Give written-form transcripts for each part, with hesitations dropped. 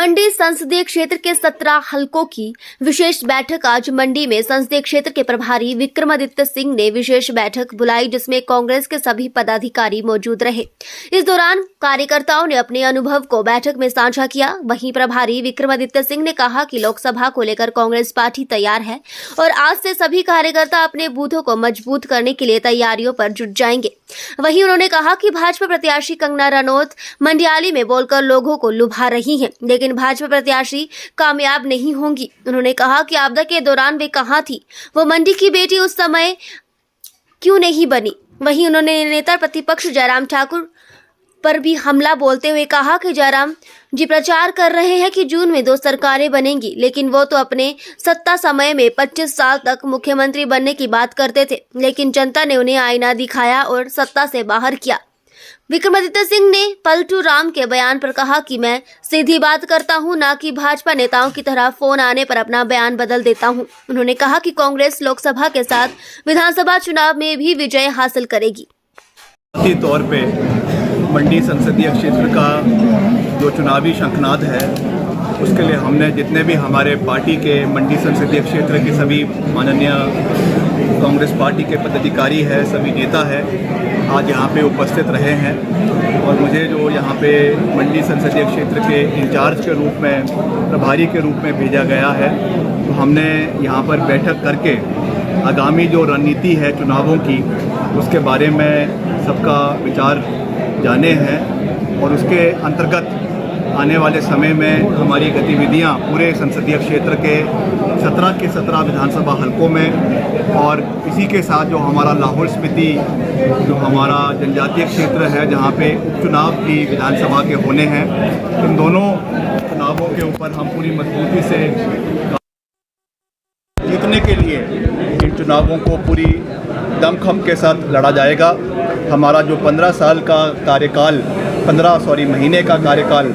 मंडी संसदीय क्षेत्र के 17 हलकों की विशेष बैठक आज मंडी में संसदीय क्षेत्र के प्रभारी विक्रमादित्य सिंह ने विशेष बैठक बुलाई, जिसमें कांग्रेस के सभी पदाधिकारी मौजूद रहे। इस दौरान कार्यकर्ताओं ने अपने अनुभव को बैठक में साझा किया। वहीं प्रभारी विक्रमादित्य सिंह ने कहा कि लोकसभा को लेकर कांग्रेस पार्टी तैयार है और आज से सभी कार्यकर्ता अपने बूथों को मजबूत करने के लिए तैयारियों पर जुट जाएंगे। वहीं उन्होंने कहा कि भाजपा प्रत्याशी कंगना रनौत मंडियाली में बोलकर लोगों को लुभा रही हैं, लेकिन भाजपा प्रत्याशी कामयाब नहीं होंगी। उन्होंने कहा कि आपदा के दौरान वे कहां थी, वो मंडी की बेटी उस समय क्यों नहीं बनी। वहीं उन्होंने नेता प्रतिपक्ष जयराम ठाकुर पर भी हमला बोलते हुए कहा कि जयराम जी प्रचार कर रहे हैं कि जून में 2 सरकारें बनेंगी, लेकिन वो तो अपने सत्ता समय में 25 साल तक मुख्यमंत्री बनने की बात करते थे, लेकिन जनता ने उन्हें आईना दिखाया और सत्ता से बाहर किया। विक्रमादित्य सिंह ने पलटू राम के बयान पर कहा कि मैं सीधी बात करता हूं, ना कि भाजपा नेताओं की तरह फोन आने पर अपना बयान बदल देता हूं। उन्होंने कहा कि कांग्रेस लोकसभा के साथ विधानसभा चुनाव में भी विजय हासिल करेगी। तौर पे मंडी संसदीय क्षेत्र का जो चुनावी शंखनाद है, उसके लिए हमने जितने भी हमारे पार्टी के मंडी संसदीय क्षेत्र के सभी माननीय कांग्रेस पार्टी के पदाधिकारी है, सभी नेता है, आज यहाँ पे उपस्थित रहे हैं। और मुझे जो यहाँ पे मंडी संसदीय क्षेत्र के इंचार्ज के रूप में, प्रभारी के रूप में भेजा गया है, तो हमने यहाँ पर बैठक करके आगामी जो रणनीति है चुनावों की, उसके बारे में सबका विचार जाने हैं और उसके अंतर्गत आने वाले समय में हमारी गतिविधियां पूरे संसदीय क्षेत्र के 17 के 17 विधानसभा हलकों में, और इसी के साथ जो हमारा लाहौल स्पीति जो हमारा जनजातीय क्षेत्र है, जहां पे उपचुनाव भी विधानसभा के होने हैं, इन दोनों चुनावों के ऊपर हम पूरी मजबूती से जीतने के लिए इन चुनावों को पूरी दमखम के साथ लड़ा जाएगा। हमारा जो 15 साल का कार्यकाल, 15 महीने का कार्यकाल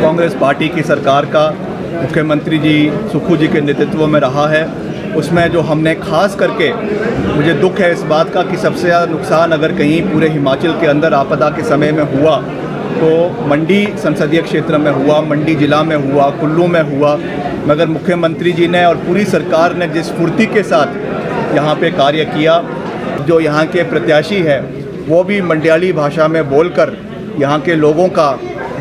कांग्रेस पार्टी की सरकार का मुख्यमंत्री जी सुक्खू जी के नेतृत्व में रहा है, उसमें जो हमने खास करके, मुझे दुख है इस बात का कि सबसे ज़्यादा नुकसान अगर कहीं पूरे हिमाचल के अंदर आपदा के समय में हुआ तो मंडी संसदीय क्षेत्र में हुआ, मंडी ज़िला में हुआ, कुल्लू में हुआ। मगर मुख्यमंत्री जी ने और पूरी सरकार ने जिस फुर्ती के साथ यहाँ पे कार्य किया, जो यहाँ के प्रत्याशी है वो भी मंडियाली भाषा में बोलकर यहाँ के लोगों का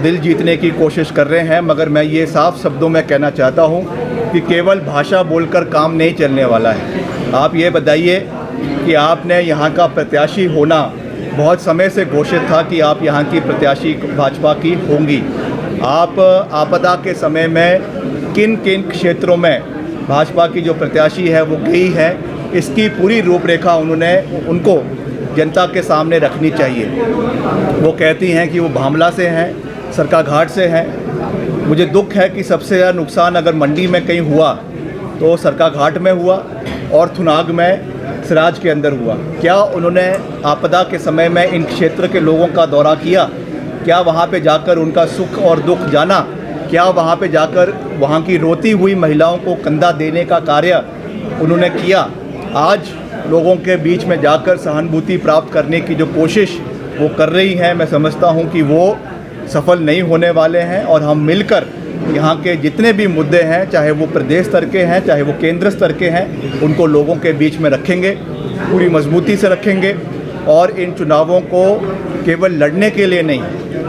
दिल जीतने की कोशिश कर रहे हैं। मगर मैं ये साफ शब्दों में कहना चाहता हूँ कि केवल भाषा बोलकर काम नहीं चलने वाला है। आप ये बताइए कि आपने यहाँ का प्रत्याशी होना बहुत समय से घोषित था कि आप यहाँ की प्रत्याशी भाजपा की होंगी। आप आपदा के समय में किन किन क्षेत्रों में भाजपा की जो प्रत्याशी है वो गई है, इसकी पूरी रूपरेखा उनको जनता के सामने रखनी चाहिए। वो कहती हैं कि वो भामला से हैं, सरकाघाट से हैं। मुझे दुख है कि सबसे ज़्यादा नुकसान अगर मंडी में कहीं हुआ तो सरकाघाट में हुआ और थुनाग में सिराज के अंदर हुआ। क्या उन्होंने आपदा के समय में इन क्षेत्र के लोगों का दौरा किया? क्या वहाँ पे जाकर उनका सुख और दुख जाना? क्या वहाँ पे जाकर वहाँ की रोती हुई महिलाओं को कंधा देने का कार्य उन्होंने किया? आज लोगों के बीच में जाकर सहानुभूति प्राप्त करने की जो कोशिश वो कर रही हैं, मैं समझता हूँ कि वो सफल नहीं होने वाले हैं। और हम मिलकर यहाँ के जितने भी मुद्दे हैं, चाहे वो प्रदेश स्तर के हैं, चाहे वो केंद्र स्तर के हैं, उनको लोगों के बीच में रखेंगे, पूरी मजबूती से रखेंगे। और इन चुनावों को केवल लड़ने के लिए नहीं,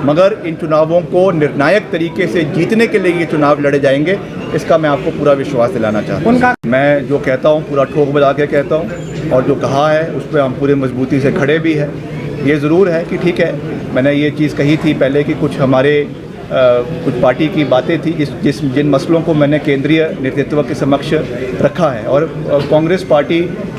मगर इन चुनावों को निर्णायक तरीके से जीतने के लिए ये चुनाव लड़े जाएंगे, इसका मैं आपको पूरा विश्वास दिलाना चाहता हूँ। मैं जो कहता हूँ पूरा ठोक बजा के कहता हूँ, और जो कहा है उस पर हम पूरे मजबूती से खड़े भी हैं। ये ज़रूर है कि ठीक है, मैंने ये चीज़ कही थी पहले कि कुछ हमारे कुछ पार्टी की बातें थी जिन मसलों को मैंने केंद्रीय नेतृत्व के समक्ष रखा है। और Congress party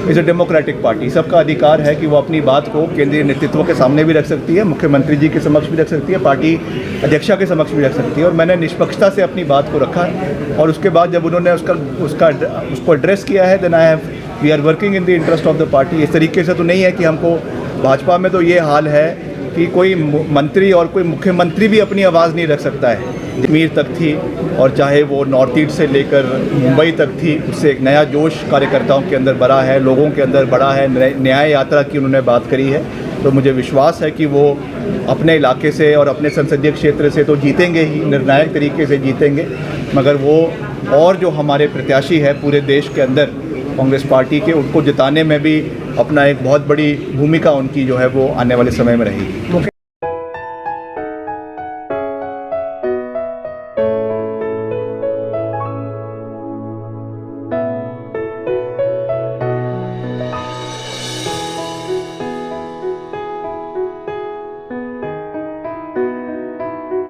is a democratic party, सबका अधिकार है कि वो अपनी बात को केंद्रीय नेतृत्व के सामने भी रख सकती है, मुख्यमंत्री जी के समक्ष भी रख सकती है, पार्टी अध्यक्षा के समक्ष भी रख सकती है। और मैंने निष्पक्षता से अपनी बात को रखा है, और उसके बाद जब उन्होंने उसको एड्रेस किया है, then we are working in the interest of the party. इस तरीके से तो नहीं है कि हमको, भाजपा में तो ये हाल है कि कोई मंत्री और कोई मुख्यमंत्री भी अपनी आवाज़ नहीं रख सकता है। कश्मीर तक थी, और चाहे वो नॉर्थ ईस्ट से लेकर मुंबई तक थी, उससे एक नया जोश कार्यकर्ताओं के अंदर बढ़ा है, लोगों के अंदर बढ़ा है। न्याय यात्रा की उन्होंने बात करी है, तो मुझे विश्वास है कि वो अपने इलाके से और अपने संसदीय क्षेत्र से तो जीतेंगे ही, निर्णायक तरीके से जीतेंगे, मगर वो और जो हमारे प्रत्याशी है पूरे देश के अंदर कांग्रेस पार्टी के, उनको जिताने में भी अपना एक बहुत बड़ी भूमिका उनकी जो है वो आने वाले समय में रहेगी।